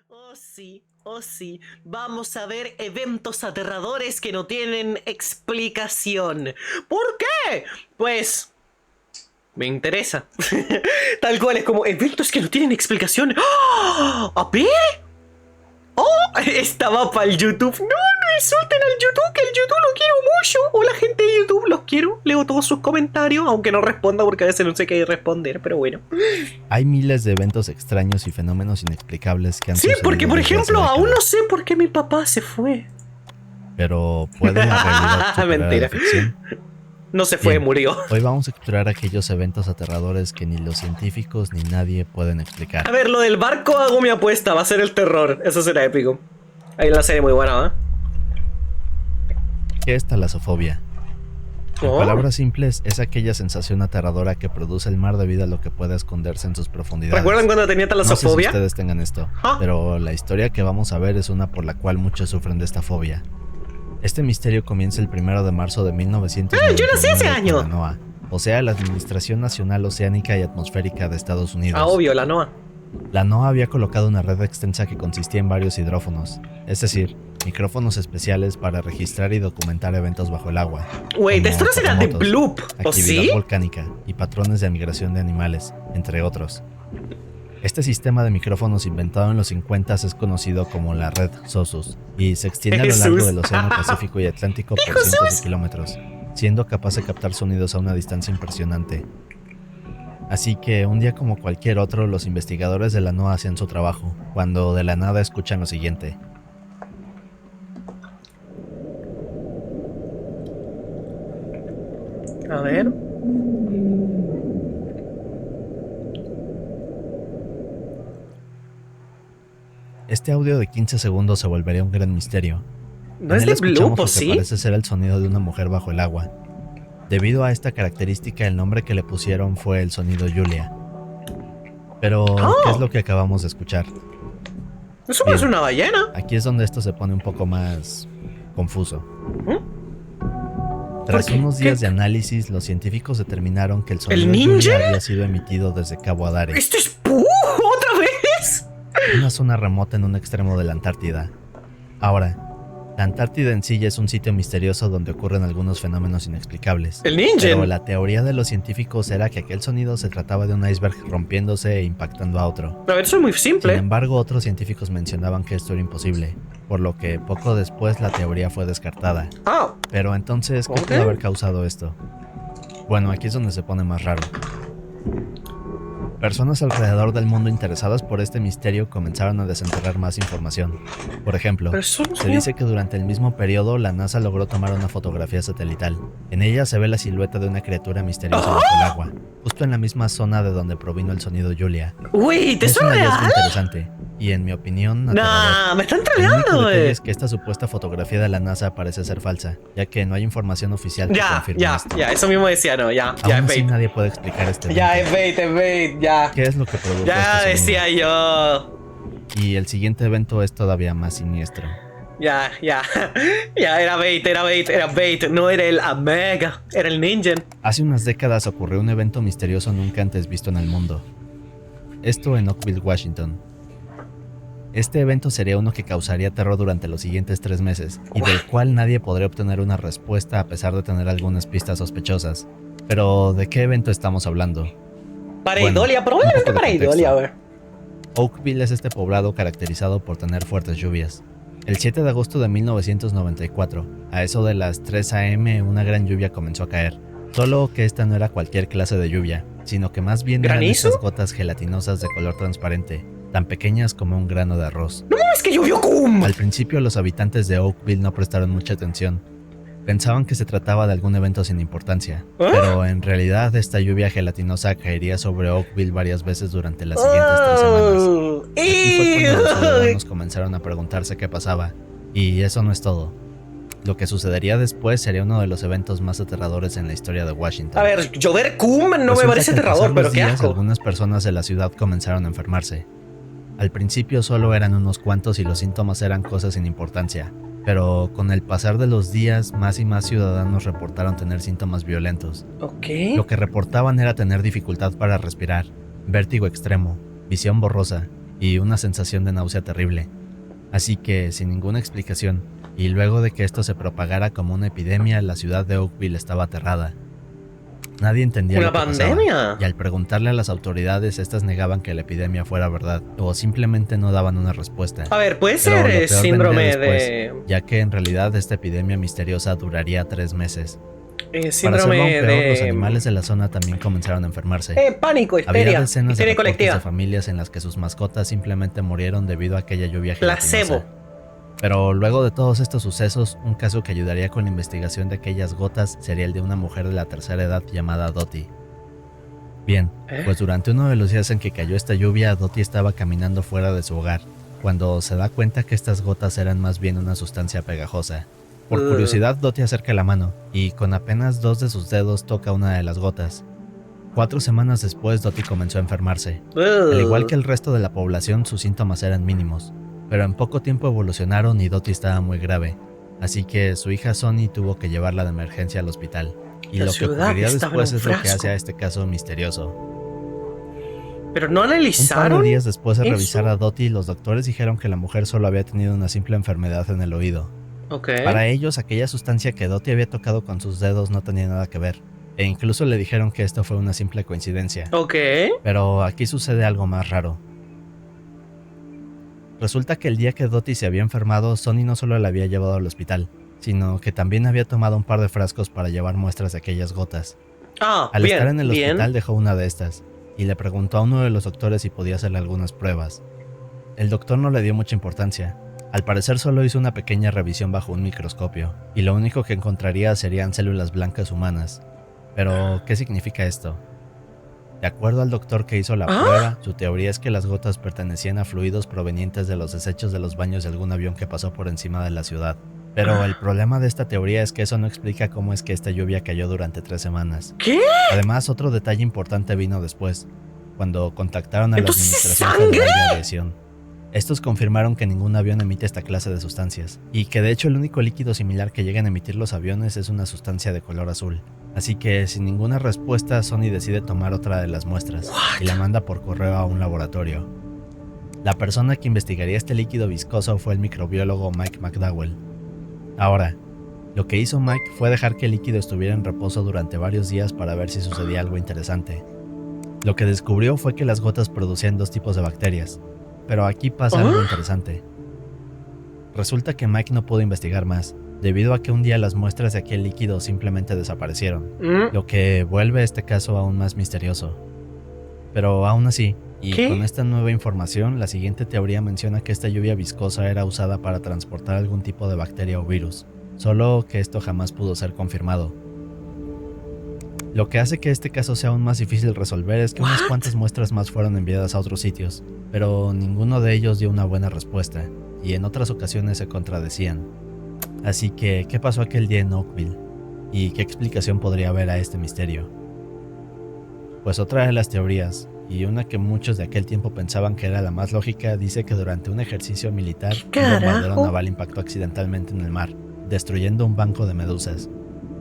Oh sí, vamos a ver eventos aterradores que no tienen explicación. ¿Por qué? Pues me interesa. Tal cual es como eventos que no tienen explicación. ¡Ah! ¿A ver? ¡Oh! Estaba para el YouTube. No, no insulten al YouTube, que el YouTube lo quiero mucho. Hola gente de YouTube, los quiero. Leo todos sus comentarios, aunque no responda porque a veces no sé qué responder, pero bueno. Hay miles de eventos extraños y fenómenos inexplicables que han Sí, sucedido porque por desde hace ejemplo, aún décadas. no sé por qué mi papá se fue. Pero ¿puede la realidad superar a Mentira. la ficción? No se fue, Bien, murió. hoy vamos a explorar aquellos eventos aterradores que ni los científicos ni nadie pueden explicar. A ver, lo del barco hago mi apuesta, va a ser el terror. Eso será épico. Ahí la serie muy buena, ¿Qué es talasofobia? En Oh. palabras simples, es aquella sensación aterradora que produce el mar debido a lo que puede esconderse en sus profundidades. ¿Recuerdan cuando tenía No sé si talasofobia? ustedes tengan esto, ¿Ah? pero la historia que vamos a ver es una por la cual muchos sufren de esta fobia. Este misterio comienza el 1 de marzo de 1999 yo nací ese año. con la NOAA, o sea, la Administración Nacional Oceánica y Atmosférica de Estados Unidos. Ah, obvio, la Noa. La NOAA había colocado una red extensa que consistía en varios hidrófonos, es decir, micrófonos especiales para registrar y documentar eventos bajo el agua. Wait, como esto no será de terremotos, Bloop, ¿o actividad sí? volcánica y patrones de migración de animales, entre otros. Este sistema de micrófonos inventado en los 50 es conocido como la red SOSUS y se extiende a lo largo Jesús. del Océano Pacífico y Atlántico por cientos de kilómetros, siendo capaz de captar sonidos a una distancia impresionante. Así que un día como cualquier otro, los investigadores de la NOAA hacían su trabajo, cuando de la nada escuchan lo siguiente. A ver. Este audio de 15 segundos se volvería un gran misterio. ¿No En es él de escuchamos Bloop, o lo que sí? parece ser el sonido de una mujer bajo el agua. Debido a esta característica, el nombre que le pusieron fue el sonido Julia. Pero, ¿qué es lo que acabamos de escuchar? Eso no es una ballena. Aquí es donde esto se pone un poco más confuso. ¿Por Tras qué? unos días ¿Qué? de análisis, los científicos determinaron que el sonido ¿El de ninja? Julia había sido emitido desde Cabo Adare, ¿Esto es otra vez? una zona remota en un extremo de la Antártida. Ahora, la Antártida en sí ya es un sitio misterioso donde ocurren algunos fenómenos inexplicables. El ninja. Pero la teoría de los científicos era que aquel sonido se trataba de un iceberg rompiéndose e impactando a otro. A ver, eso es muy Sin simple. embargo, otros científicos mencionaban que esto era imposible, por lo que poco después la teoría fue descartada. Ah, Pero entonces, ¿qué Ok. pudo haber causado esto? Bueno, aquí es donde se pone más raro. Personas alrededor del mundo interesadas por este misterio comenzaron a desenterrar más información. Por ejemplo, pero eso no se dice que durante el mismo periodo la NASA logró tomar una fotografía satelital. En ella se ve la silueta de una criatura misteriosa bajo el agua, justo en la misma zona de donde provino el sonido Julia. Wait, Es ¿eso un es hallazgo real? interesante, y en mi opinión, aterrador. Nah, me están El único troleando, detalle es que esta supuesta fotografía de la NASA parece ser falsa, ya que no hay información oficial que confirme esto. Ya, eso mismo decía, no, ya Aún es así bait. nadie puede explicar este Ya evento. es bait, ya. ¿Qué es lo que produjo Ya este sonido? decía yo. Y el siguiente evento es todavía más siniestro. Ya. Ya, era bait. No era el Omega, era el ninja. Hace unas décadas ocurrió un evento misterioso nunca antes visto en el mundo. Esto en Oakville, Washington. Este evento sería uno que causaría terror durante los siguientes 3 meses, y del cual nadie podría obtener una respuesta a pesar de tener algunas pistas sospechosas. Pero, ¿de qué evento estamos hablando? Pareidolia, un probablemente poco de pareidolia, contexto. wey. Oakville es este poblado caracterizado por tener fuertes lluvias. El 7 de agosto de 1994, a eso de las 3 a.m., una gran lluvia comenzó a caer. Solo que esta no era cualquier clase de lluvia, sino que más bien eran ¿Granizo? esas gotas gelatinosas de color transparente, tan pequeñas como un grano de arroz. No es que llovió cum. Al principio los habitantes de Oakville no prestaron mucha atención. Pensaban que se trataba de algún evento sin importancia, pero en realidad esta lluvia gelatinosa caería sobre Oakville varias veces durante las siguientes 3 semanas. Aquí fue cuando los ciudadanos comenzaron a preguntarse qué pasaba, y eso no es todo. Lo que sucedería después sería uno de los eventos más aterradores en la historia de Washington. A ver, llover cum no me Resulta parece que al pasar aterrador, los pero qué días, asco. algunas personas de la ciudad comenzaron a enfermarse. Al principio solo eran unos cuantos y los síntomas eran cosas sin importancia, pero con el pasar de los días, más y más ciudadanos reportaron tener síntomas violentos. Ok. Lo que reportaban era tener dificultad para respirar, vértigo extremo, visión borrosa, y una sensación de náusea terrible. Así que, sin ninguna explicación, y luego de que esto se propagara como una epidemia, la ciudad de Oakville estaba aterrada. Nadie entendía ¿Una lo que pandemia? pasaba, y al preguntarle a las autoridades, estas negaban que la epidemia fuera verdad, o simplemente no daban una respuesta. A ver, puede Pero lo ser peor síndrome vendría después, de... ya que en realidad esta epidemia misteriosa duraría 3 meses. Para síndrome hacerlo aún peor, los de... animales de la zona también comenzaron a enfermarse. pánico, Había histeria. decenas de Histeria reportes colectiva. de familias en las que sus mascotas simplemente murieron debido a aquella lluvia Placebo. gelatinosa. Pero luego de todos estos sucesos, un caso que ayudaría con la investigación de aquellas gotas sería el de una mujer de la tercera edad llamada Dottie. Bien, pues durante uno de los días en que cayó esta lluvia, Dottie estaba caminando fuera de su hogar, cuando se da cuenta que estas gotas eran más bien una sustancia pegajosa. Por curiosidad, Dottie acerca la mano, y con apenas 2 de sus dedos toca una de las gotas. 4 semanas después, Dottie comenzó a enfermarse. Al igual que el resto de la población, sus síntomas eran mínimos, pero en poco tiempo evolucionaron y Dottie estaba muy grave, así que su hija Sonny tuvo que llevarla de emergencia al hospital. Y lo que ocurriría después es lo que hace a este caso misterioso. Pero no Un par analizaron. de días después de eso? revisar a Dottie, los doctores dijeron que la mujer solo había tenido una simple enfermedad en el oído. Ok. Para ellos, aquella sustancia que Dottie había tocado con sus dedos no tenía nada que ver, e incluso le dijeron que esto fue una simple coincidencia. Ok. Pero aquí sucede algo más raro. Resulta que el día que Dottie se había enfermado, Sonny no solo la había llevado al hospital, sino que también había tomado un par de frascos para llevar muestras de aquellas gotas. Al bien, estar en el bien. hospital dejó una de estas, y le preguntó a uno de los doctores si podía hacerle algunas pruebas. El doctor no le dio mucha importancia. Al parecer solo hizo una pequeña revisión bajo un microscopio, y lo único que encontraría serían células blancas humanas. Pero, ¿qué significa esto? De acuerdo al doctor que hizo la prueba, su teoría es que las gotas pertenecían a fluidos provenientes de los desechos de los baños de algún avión que pasó por encima de la ciudad. Pero el problema de esta teoría es que eso no explica cómo es que esta lluvia cayó durante 3 semanas. ¿Qué? Además, otro detalle importante vino después, cuando contactaron a la ¿Entonces Administración sangre? Federal de Aviación. Estos confirmaron que ningún avión emite esta clase de sustancias, y que de hecho el único líquido similar que llegan a emitir los aviones es una sustancia de color azul. Así que, sin ninguna respuesta, Sonny decide tomar otra de las muestras, y la manda por correo a un laboratorio. La persona que investigaría este líquido viscoso fue el microbiólogo Mike McDowell. Ahora, lo que hizo Mike fue dejar que el líquido estuviera en reposo durante varios días para ver si sucedía algo interesante. Lo que descubrió fue que las gotas producían 2 tipos de bacterias, pero aquí pasa algo interesante. Resulta que Mike no pudo investigar más, debido a que un día las muestras de aquel líquido simplemente desaparecieron, lo que vuelve este caso aún más misterioso. Pero aún así, y con esta nueva información, la siguiente teoría menciona que esta lluvia viscosa era usada para transportar algún tipo de bacteria o virus, solo que esto jamás pudo ser confirmado. Lo que hace que este caso sea aún más difícil resolver es que unas cuantas muestras más fueron enviadas a otros sitios, pero ninguno de ellos dio una buena respuesta, y en otras ocasiones se contradecían. Así que, ¿qué pasó aquel día en Oakville? ¿Y qué explicación podría haber a este misterio? Pues otra de las teorías, y una que muchos de aquel tiempo pensaban que era la más lógica, dice que durante un ejercicio militar, un bombardero naval impactó accidentalmente en el mar, destruyendo un banco de medusas.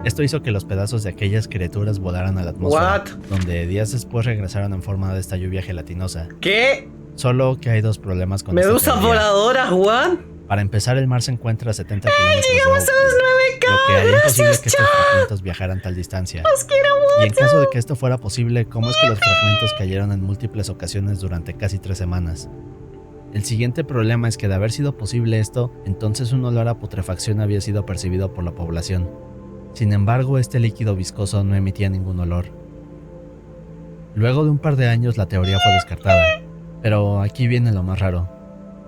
Esto hizo que los pedazos de aquellas criaturas volaran a la atmósfera, donde días después regresaron en forma de esta lluvia gelatinosa. ¿Qué? Solo que hay 2 problemas con esta ¿Medusas teoría. voladoras, Juan? Para empezar, el mar se encuentra a 70 kilómetros de Llegamos a Oakville, los 9K. lo que haría imposible Gracias, que estos fragmentos viajaran tal distancia. Los quiero Y en caso de que esto fuera posible, ¿cómo es que los fragmentos cayeron en múltiples ocasiones durante casi 3 semanas? El siguiente problema es que de haber sido posible esto, entonces un olor a putrefacción había sido percibido por la población. Sin embargo, este líquido viscoso no emitía ningún olor. Luego de un par de años, la teoría fue descartada. Pero aquí viene lo más raro.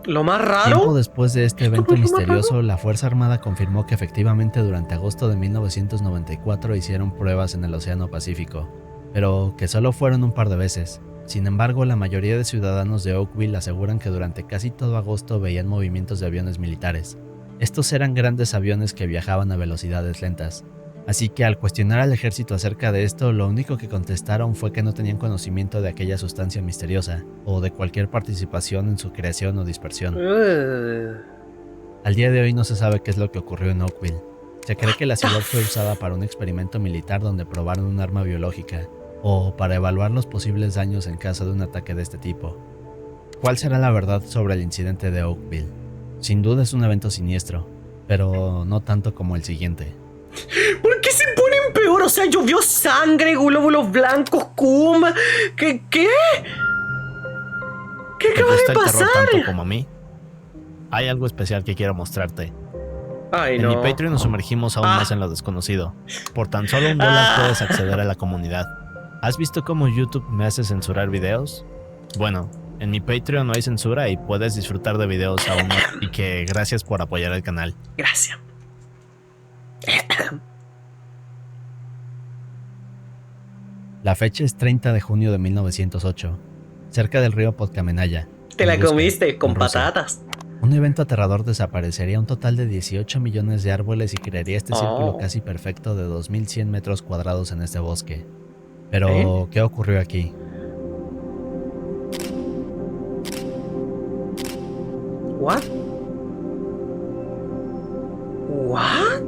¿Lo más raro? Tiempo después de este evento es lo más misterioso, la Fuerza Armada confirmó que efectivamente durante agosto de 1994 hicieron pruebas en el Océano Pacífico, pero que solo fueron un par de veces. Sin embargo, la mayoría de ciudadanos de Oakville aseguran que durante casi todo agosto veían movimientos de aviones militares. Estos eran grandes aviones que viajaban a velocidades lentas. Así que al cuestionar al ejército acerca de esto, lo único que contestaron fue que no tenían conocimiento de aquella sustancia misteriosa, o de cualquier participación en su creación o dispersión. Al día de hoy no se sabe qué es lo que ocurrió en Oakville. Se cree que la ciudad fue usada para un experimento militar donde probaron un arma biológica, o para evaluar los posibles daños en caso de un ataque de este tipo. ¿Cuál será la verdad sobre el incidente de Oakville? Sin duda es un evento siniestro, pero no tanto como el siguiente. ¿Por qué se ponen peor? O sea, llovió sangre, glóbulos blancos, cum. ¿Qué? ¿Qué acaba de ¿Te gusta el terror pasar? tanto como a mí? Hay algo especial que quiero mostrarte. Ay, En no. mi Patreon nos sumergimos aún más en lo desconocido. Por tan solo $1 puedes acceder a la comunidad. ¿Has visto cómo YouTube me hace censurar videos? Bueno, en mi Patreon no hay censura y puedes disfrutar de videos aún más. Y que gracias por apoyar el canal. Gracias. La fecha es 30 de junio de 1908, cerca del río Podkamenaya. Te la Tunguska, comiste con en Rusia. patatas. Un evento aterrador desaparecería un total de 18 millones de árboles y crearía este círculo casi perfecto de 2100 metros cuadrados en este bosque. Pero, ¿qué ocurrió aquí? What? What?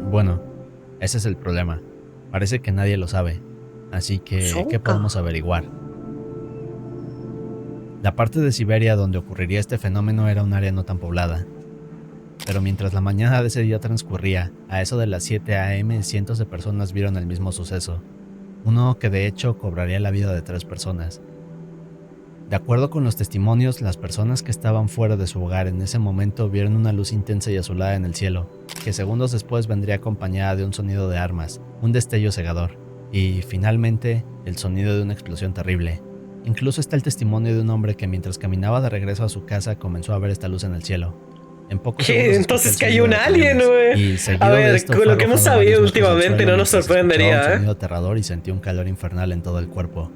Bueno, ese es el problema. Parece que nadie lo sabe. Así que, ¿qué podemos averiguar? La parte de Siberia donde ocurriría este fenómeno era un área no tan poblada. Pero mientras la mañana de ese día transcurría, a eso de las 7 a.m. cientos de personas vieron el mismo suceso. Uno que de hecho cobraría la vida de 3 personas. De acuerdo con los testimonios, las personas que estaban fuera de su hogar en ese momento vieron una luz intensa y azulada en el cielo, que segundos después vendría acompañada de un sonido de armas, un destello cegador, y, finalmente, el sonido de una explosión terrible. Incluso está el testimonio de un hombre que mientras caminaba de regreso a su casa comenzó a ver esta luz en el cielo. En pocos segundos Entonces escuchó el cayó un sonido de alien, cañones, güey. y seguido A de ver, esto con fue lo que hemos arrojado varios sabido metros al últimamente suelo no nos mientras escuchaba sorprendería, un sonido aterrador y sentí un calor infernal en todo el cuerpo.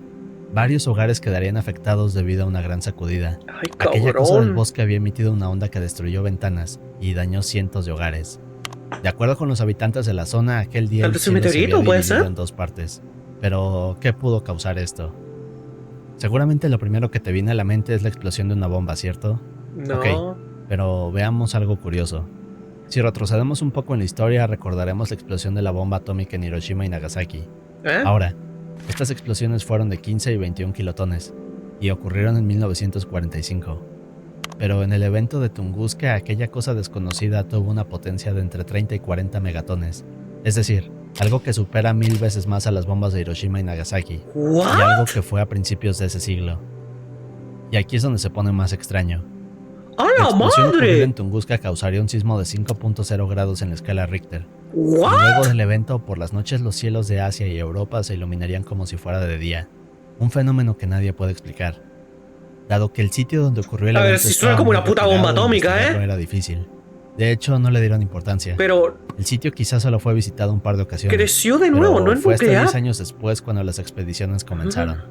Varios hogares quedarían afectados debido a una gran sacudida. Ay, Aquella cosa del cabrón. bosque había emitido una onda que destruyó ventanas y dañó cientos de hogares. De acuerdo con los habitantes de la zona, aquel día ¿Tal el vez un cielo se meteorito, había puede dividido ser? en 2 partes. Pero, ¿qué pudo causar esto? Seguramente lo primero que te viene a la mente es la explosión de una bomba, ¿cierto? No. Ok, pero veamos algo curioso. Si retrocedemos un poco en la historia, recordaremos la explosión de la bomba atómica en Hiroshima y Nagasaki. ¿Eh? Ahora, estas explosiones fueron de 15 y 21 kilotones, y ocurrieron en 1945. Pero en el evento de Tunguska, aquella cosa desconocida tuvo una potencia de entre 30 y 40 megatones, es decir, algo que supera 1000 veces más a las bombas de Hiroshima y Nagasaki, y ¿What? algo que fue a principios de ese siglo. Y aquí es donde se pone más extraño. ¡A La la explosión ocurrida madre! en Tunguska causaría un sismo de 5.0 grados en la escala Richter. Y ¿What? luego del evento, por las noches los cielos de Asia y Europa se iluminarían como si fuera de día. Un fenómeno que nadie puede explicar. Dado que el sitio donde ocurrió el A ver, evento si estaba suena como muy una puta retirado, bomba atómica, investigarlo era difícil. De hecho, no le dieron importancia. Pero El sitio quizás solo fue visitado un par de ocasiones. creció de nuevo, pero ¿no? En fue hasta nuclear. 10 años después cuando las expediciones comenzaron.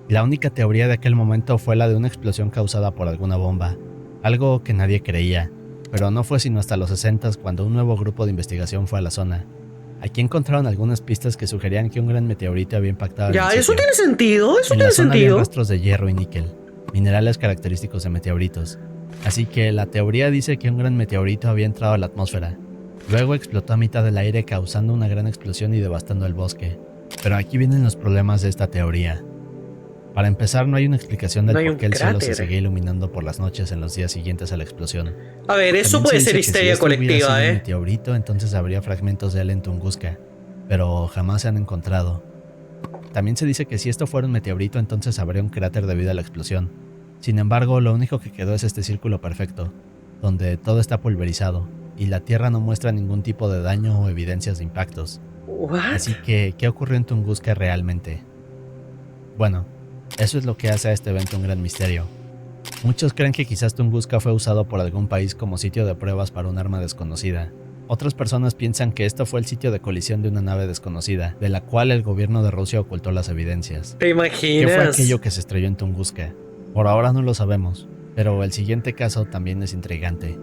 La única teoría de aquel momento fue la de una explosión causada por alguna bomba, algo que nadie creía, pero no fue sino hasta los 60 cuando un nuevo grupo de investigación fue a la zona. Aquí encontraron algunas pistas que sugerían que un gran meteorito había impactado en Ya, el eso sitio. tiene sentido, eso En la tiene zona había sentido. rastros de hierro y níquel, minerales característicos de meteoritos. Así que la teoría dice que un gran meteorito había entrado a la atmósfera. Luego explotó a mitad del aire causando una gran explosión y devastando el bosque. Pero aquí vienen los problemas de esta teoría. Para empezar, no hay una explicación del No hay por un qué el cielo se cráter. seguía iluminando por las noches en los días siguientes a la explosión. A ver, eso También puede se ser dice que histeria si esto hubiera colectiva, sido un ¿eh? meteorito, entonces habría fragmentos de él en Tunguska, pero jamás se han encontrado. También se dice que si esto fuera un meteorito, entonces habría un cráter debido a la explosión. Sin embargo, lo único que quedó es este círculo perfecto, donde todo está pulverizado, y la Tierra no muestra ningún tipo de daño o evidencias de impactos. ¿What? Así que, ¿qué ocurrió en Tunguska realmente? Bueno, eso es lo que hace a este evento un gran misterio. Muchos creen que quizás Tunguska fue usado por algún país como sitio de pruebas para un arma desconocida. Otras personas piensan que esto fue el sitio de colisión de una nave desconocida, de la cual el gobierno de Rusia ocultó las evidencias. ¿Te ¿Qué imaginas? fue aquello que se estrelló en Tunguska? Por ahora no lo sabemos, pero el siguiente caso también es intrigante.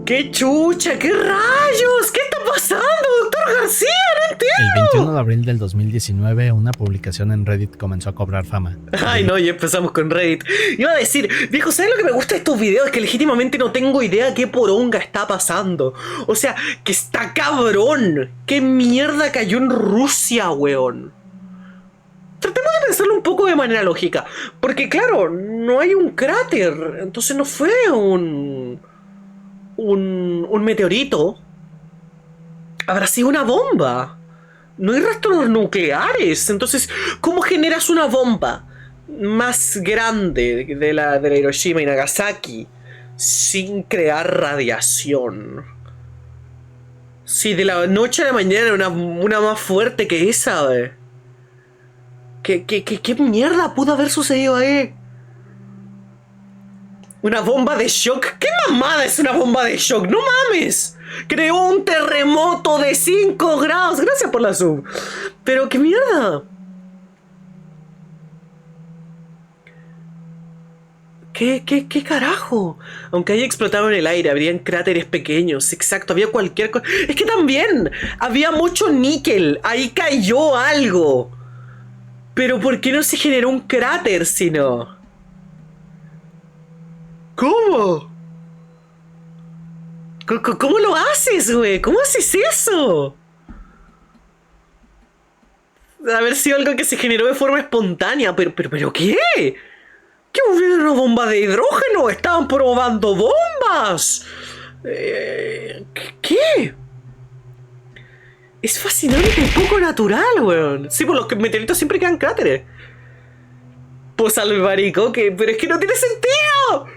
¡Qué chucha! ¡Qué rayos! ¿Qué está pasando, doctor García? No entiendo. El 21 de abril del 2019, una publicación en Reddit comenzó a cobrar fama. Ay, no, ya empezamos con Reddit. Iba a decir, viejo, ¿sabes lo que me gusta de estos videos? Es que legítimamente no tengo idea qué poronga está pasando. O sea, que está cabrón. ¿Qué mierda cayó en Rusia, weón? tratemos de pensarlo un poco de manera lógica. Porque claro, no hay un cráter. Entonces no fue un meteorito. Habrá sido una bomba. No hay rastros nucleares. Entonces, ¿cómo generas una bomba más grande de la Hiroshima y Nagasaki sin crear radiación? Si de la noche a la mañana era una más fuerte que esa, ¿ve? ¿Qué mierda pudo haber sucedido ahí? ¿Una bomba de shock? ¿Qué mamada es una bomba de shock? ¡No mames! Creó un terremoto de 5 grados. Gracias por la sub. Pero qué mierda. ¿Qué carajo? Aunque haya explotado en el aire, habrían cráteres pequeños. Exacto, había cualquier cosa. Es que también había mucho níquel. Ahí cayó algo. Pero ¿por qué no se generó un cráter si no? ¿Cómo? ¿Cómo lo haces, güey? ¿Cómo haces eso? Haber sido algo que se generó de forma espontánea. ¿Pero qué? ¿Qué hubiera una bomba de hidrógeno? ¡Estaban probando bombas! ¿Qué? Es fascinante y poco natural, weón. Sí, por los meteoritos siempre quedan cráteres. Pues albaricoque, pero es que no tiene sentido.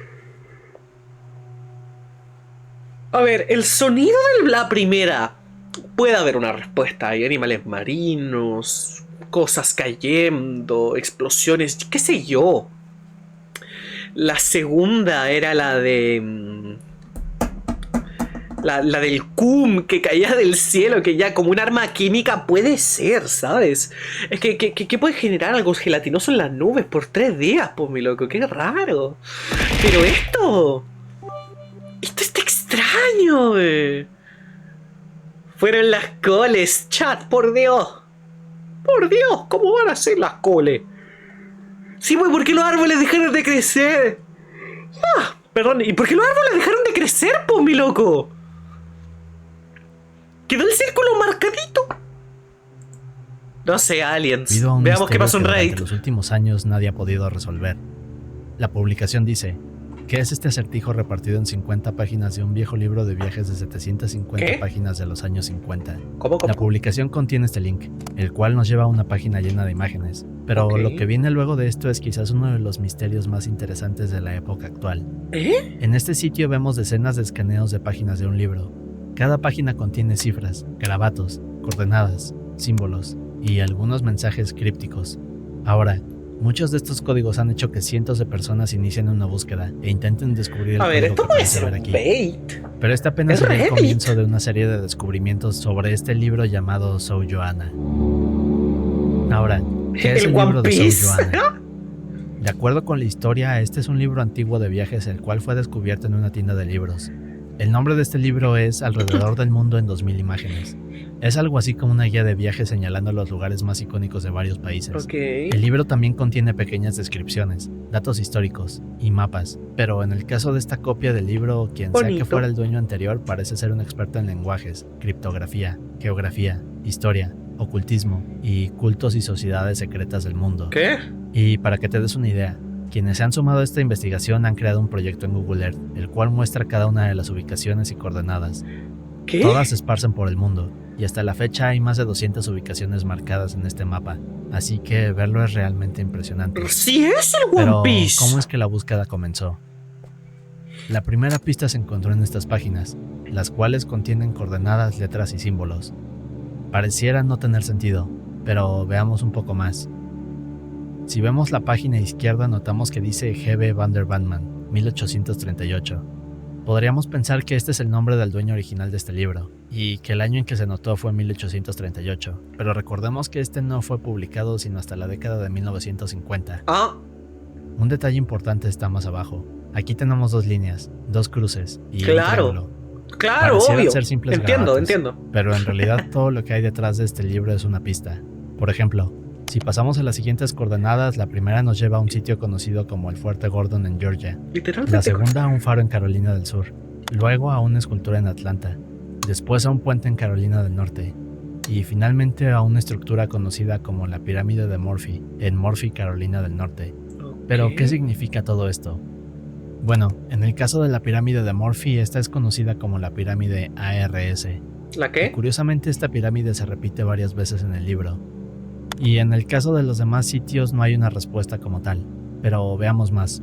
A ver, el sonido de la primera. Puede haber una respuesta. Hay animales marinos, cosas cayendo, explosiones, qué sé yo. La segunda era la de... La del cum que caía del cielo, que ya como un arma química puede ser, ¿sabes? Es que puede generar algo gelatinoso en las nubes por 3 días, pues mi loco, qué raro. Pero esto está extraño, Fueron las coles, chat, por Dios. Por Dios, ¿cómo van a ser las coles? Sí, pues, ¿por qué los árboles dejaron de crecer? Ah, perdón, ¿y por qué los árboles dejaron de crecer, pues, mi loco? Quedó el círculo marcadito. No sé, aliens. Veamos qué pasó en Reddit. En los últimos años nadie ha podido resolver. La publicación dice: ¿qué es este acertijo repartido en 50 páginas de un viejo libro de viajes de 750 páginas de los años 50? ¿Cómo? La publicación contiene este link, el cual nos lleva a una página llena de imágenes. Pero lo que viene luego de esto es quizás uno de los misterios más interesantes de la época actual. En este sitio vemos decenas de escaneos de páginas de un libro. Cada página contiene cifras, garabatos, coordenadas, símbolos y algunos mensajes crípticos. Ahora, muchos de estos códigos han hecho que cientos de personas inicien una búsqueda e intenten descubrir el código esto que puede parece ser ver aquí. bait. Pero este apenas es el comienzo de una serie de descubrimientos sobre este libro llamado Sou Joanna. Ahora, ¿qué es el libro de Sou Joanna? De acuerdo con la historia, este es un libro antiguo de viajes el cual fue descubierto en una tienda de libros. El nombre de este libro es Alrededor del Mundo en 2000 imágenes. Es algo así como una guía de viajes señalando los lugares más icónicos de varios países. El libro también contiene pequeñas descripciones, datos históricos y mapas, pero en el caso de esta copia del libro, quien sea que fuera el dueño anterior parece ser un experto en lenguajes, criptografía, geografía, historia, ocultismo y cultos y sociedades secretas del mundo. ¿Qué? Y para que te des una idea, quienes se han sumado a esta investigación han creado un proyecto en Google Earth, el cual muestra cada una de las ubicaciones y coordenadas. ¿Qué? Todas se esparcen por el mundo, y hasta la fecha hay más de 200 ubicaciones marcadas en este mapa, así que verlo es realmente impresionante. ¡Sí es el One Piece! Pero, ¿cómo es que la búsqueda comenzó? La primera pista se encontró en estas páginas, las cuales contienen coordenadas, letras y símbolos. Parecieran no tener sentido, pero veamos un poco más. Si vemos la página izquierda notamos que dice G.B. van der Bandman, 1838. Podríamos pensar que este es el nombre del dueño original de este libro, y que el año en que se notó fue 1838, pero recordemos que este no fue publicado sino hasta la década de 1950. Un detalle importante está más abajo. Aquí tenemos 2 líneas, 2 cruces y un triángulo. Claro, obvio. Ser simples entiendo. Pero en realidad todo lo que hay detrás de este libro es una pista. Por ejemplo, si pasamos a las siguientes coordenadas, la primera nos lleva a un sitio conocido como el Fuerte Gordon en Georgia. La segunda a un faro en Carolina del Sur. Luego a una escultura en Atlanta. Después a un puente en Carolina del Norte. y finalmente a una estructura conocida como la pirámide de Murphy, en Murphy, Carolina del Norte. Pero, ¿qué significa todo esto? Bueno, en el caso de la pirámide de Murphy, esta es conocida como la pirámide ARS. ¿La qué? Y curiosamente, esta pirámide se repite varias veces en el libro. Y en el caso de los demás sitios no hay una respuesta como tal, pero veamos más.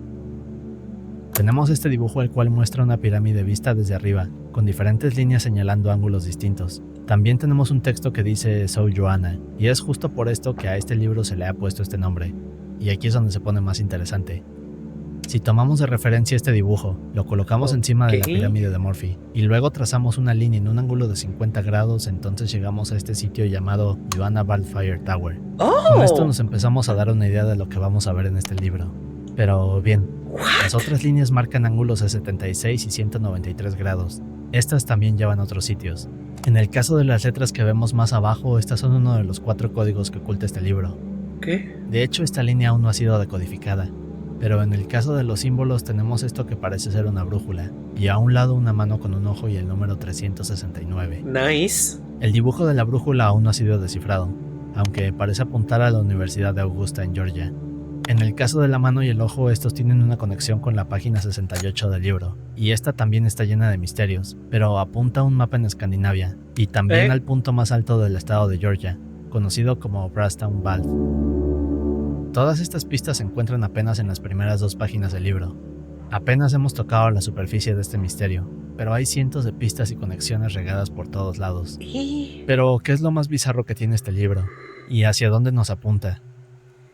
Tenemos este dibujo el cual muestra una pirámide vista desde arriba, con diferentes líneas señalando ángulos distintos. También tenemos un texto que dice Sou Joanna, y es justo por esto que a este libro se le ha puesto este nombre. Y aquí es donde se pone más interesante. Si tomamos de referencia este dibujo, lo colocamos encima de la pirámide de Murphy, y luego trazamos una línea en un ángulo de 50 grados, entonces llegamos a este sitio llamado Joanna Wildfire Tower. Con esto nos empezamos a dar una idea de lo que vamos a ver en este libro. Pero bien, las otras líneas marcan ángulos de 76 y 193 grados. Estas también llevan a otros sitios. En el caso de las letras que vemos más abajo, estas son uno de los 4 códigos que oculta este libro. ¿Qué? De hecho, esta línea aún no ha sido decodificada. Pero en el caso de los símbolos tenemos esto que parece ser una brújula, y a un lado una mano con un ojo y el número 369. Nice. El dibujo de la brújula aún no ha sido descifrado, aunque parece apuntar a la Universidad de Augusta en Georgia. En el caso de la mano y el ojo, estos tienen una conexión con la página 68 del libro, y esta también está llena de misterios, pero apunta a un mapa en Escandinavia, y también al punto más alto del estado de Georgia, conocido como Brasstown Valve. Todas estas pistas se encuentran apenas en las primeras 2 páginas del libro. Apenas hemos tocado la superficie de este misterio, pero hay cientos de pistas y conexiones regadas por todos lados. Pero, ¿qué es lo más bizarro que tiene este libro? ¿Y hacia dónde nos apunta?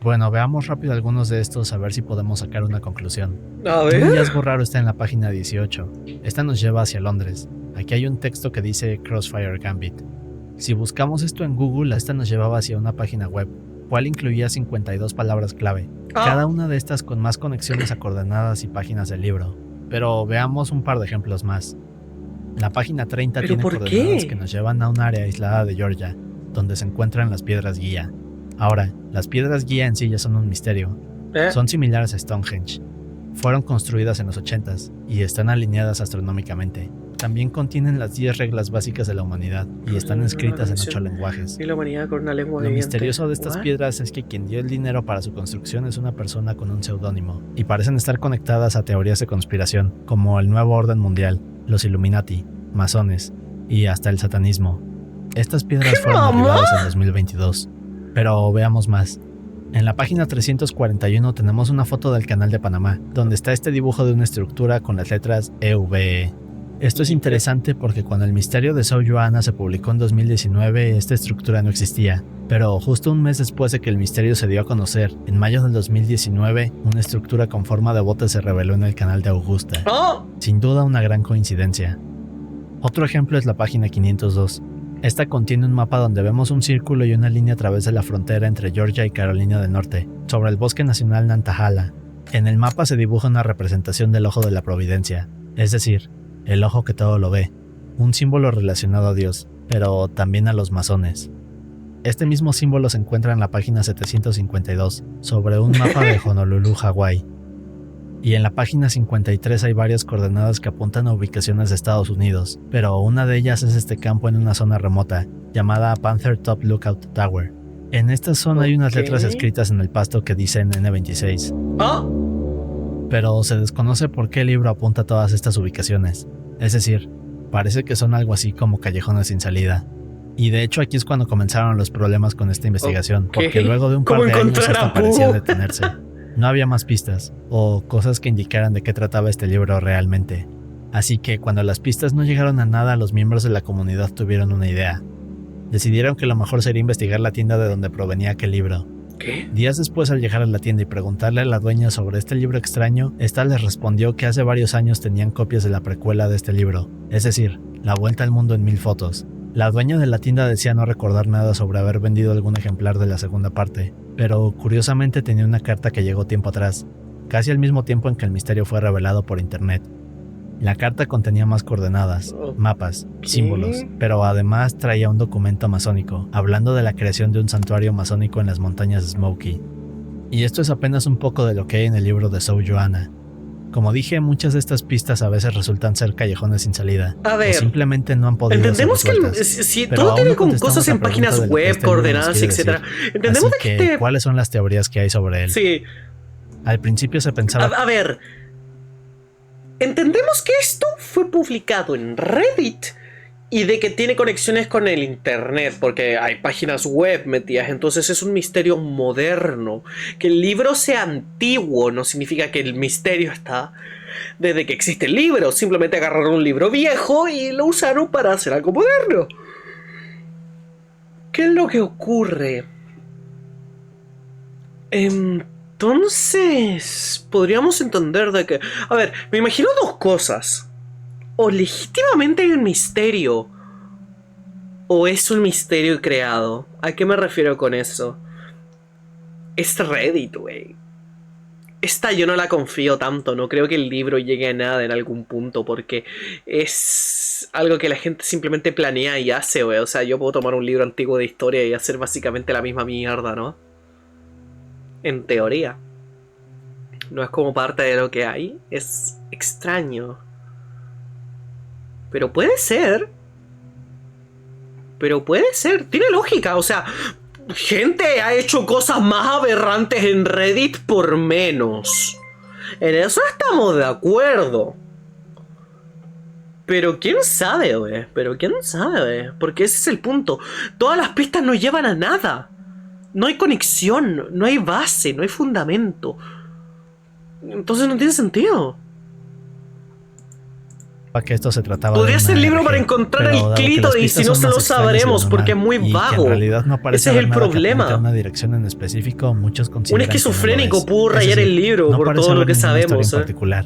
Bueno, veamos rápido algunos de estos a ver si podemos sacar una conclusión. A ver. Un hallazgo raro está en la página 18. Esta nos lleva hacia Londres. Aquí hay un texto que dice Crossfire Gambit. Si buscamos esto en Google, esta nos llevaba hacia una página web, cual incluía 52 palabras clave, cada una de estas con más conexiones a coordenadas y páginas del libro. Pero veamos un par de ejemplos más. La página 30 tiene coordenadas que nos llevan a un área aislada de Georgia, donde se encuentran las piedras guía. Ahora, las piedras guía en sí ya son un misterio. Son similares a Stonehenge. Fueron construidas en los 80s y están alineadas astronómicamente. También contienen las 10 reglas básicas de la humanidad y están escritas en 8 lenguajes. Y la humanidad con una lengua Lo viviente. misterioso de estas piedras es que quien dio el dinero para su construcción es una persona con un seudónimo, y parecen estar conectadas a teorías de conspiración, como el Nuevo Orden Mundial, los Illuminati, masones y hasta el satanismo. Estas piedras fueron reveladas en 2022. Pero veamos más. En la página 341 tenemos una foto del Canal de Panamá, donde está este dibujo de una estructura con las letras EVE. Esto es interesante porque cuando el misterio de Sou Joanna se publicó en 2019, esta estructura no existía. Pero justo un mes después de que el misterio se dio a conocer, en mayo del 2019, una estructura con forma de bote se reveló en el canal de Augusta. Sin duda una gran coincidencia. Otro ejemplo es la página 502. Esta contiene un mapa donde vemos un círculo y una línea a través de la frontera entre Georgia y Carolina del Norte, sobre el bosque nacional Nantahala. En el mapa se dibuja una representación del ojo de la providencia, es decir, el ojo que todo lo ve, un símbolo relacionado a Dios, pero también a los masones. Este mismo símbolo se encuentra en la página 752, sobre un mapa de Honolulu, Hawái. Y en la página 53 hay varias coordenadas que apuntan a ubicaciones de Estados Unidos, pero una de ellas es este campo en una zona remota, llamada Panther Top Lookout Tower. En esta zona hay unas letras escritas en el pasto que dicen N26. Pero se desconoce por qué el libro apunta a todas estas ubicaciones. Es decir, parece que son algo así como callejones sin salida. Y de hecho aquí es cuando comenzaron los problemas con esta investigación, porque luego de un par de años esto parecía detenerse. No había más pistas, o cosas que indicaran de qué trataba este libro realmente. Así que cuando las pistas no llegaron a nada, los miembros de la comunidad tuvieron una idea. Decidieron que lo mejor sería investigar la tienda de donde provenía aquel libro. ¿Qué? Días después, al llegar a la tienda y preguntarle a la dueña sobre este libro extraño, esta les respondió que hace varios años tenían copias de la precuela de este libro, es decir, La Vuelta al Mundo en 1000 fotos. La dueña de la tienda decía no recordar nada sobre haber vendido algún ejemplar de la segunda parte, pero curiosamente tenía una carta que llegó tiempo atrás, casi al mismo tiempo en que el misterio fue revelado por internet. La carta contenía más coordenadas, mapas, símbolos, pero además traía un documento masónico, hablando de la creación de un santuario masónico en las montañas de Smokey. Y esto es apenas un poco de lo que hay en el libro de Sou Joanna. Como dije, muchas de estas pistas a veces resultan ser callejones sin salida. A ver, o simplemente no han podido entendemos ser que resueltas. si Pero todo aún tiene no con contestamos cosas la en pregunta páginas de lo que web, este libro nos coordenadas, quiere etcétera. decir. Entendemos Así de que, que ¿cuáles son las teorías que hay sobre él? sí. Al principio se pensaba... A ver, entendemos que esto fue publicado en Reddit y de que tiene conexiones con el internet, porque hay páginas web metidas, entonces es un misterio moderno. Que el libro sea antiguo no significa que el misterio está desde que existe el libro, simplemente agarraron un libro viejo y lo usaron para hacer algo moderno. ¿Qué es lo que ocurre? Entonces, podríamos entender de que... A ver, me imagino dos cosas. O legítimamente hay un misterio, o es un misterio creado. ¿A qué me refiero con eso? Es Reddit, güey. Esta yo no la confío tanto, no creo que el libro llegue a nada en algún punto, porque es algo que la gente simplemente planea y hace, güey. O sea, yo puedo tomar un libro antiguo de historia y hacer básicamente la misma mierda, ¿no? En teoría. No es como parte de lo que hay, es extraño. Pero puede ser. Tiene lógica, o sea, gente ha hecho cosas más aberrantes en Reddit por menos. En eso estamos de acuerdo. Pero quién sabe, güey. Porque ese es el punto. Todas las pistas no llevan a nada. No hay conexión, no hay base, no hay fundamento. Entonces no tiene sentido. Que esto se trataba Podría de ser una libro RG, para encontrar pero el dado que las clítoris, pistas si no son se más lo extrañas y sabremos, lo porque es normal, muy y que vago. en realidad no parece Ese es haber el nada que apunte a problema. una dirección en específico, muchos Un consideran que no lo esquizofrénico es. pudo Es rayar decir, el libro no por parece todo lo haber que ninguna historia sabemos. en particular.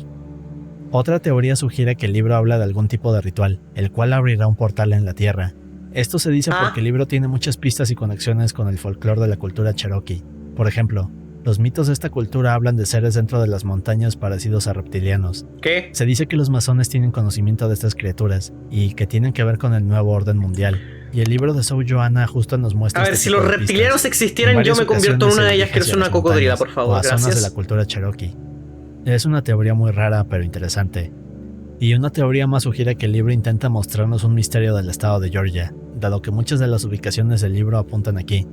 Otra teoría sugiere que el libro habla de algún tipo de ritual, el cual abrirá un portal en la Tierra. Esto se dice porque el libro tiene muchas pistas y conexiones con el folclore de la cultura Cherokee. Por ejemplo, los mitos de esta cultura hablan de seres dentro de las montañas parecidos a reptilianos. ¿Qué? Se dice que los masones tienen conocimiento de estas criaturas y que tienen que ver con el nuevo orden mundial. Y el libro de Zhou Joanna justo nos muestra A ver, este si tipo los de reptilianos pistas. existieran, yo me convierto en una de ellas, que es una cocodrila, por favor, o a zonas de la gracias. cultura Cherokee. Es una teoría muy rara pero interesante. Y una teoría más sugiere que el libro intenta mostrarnos un misterio del estado de Georgia, dado que muchas de las ubicaciones del libro apuntan aquí.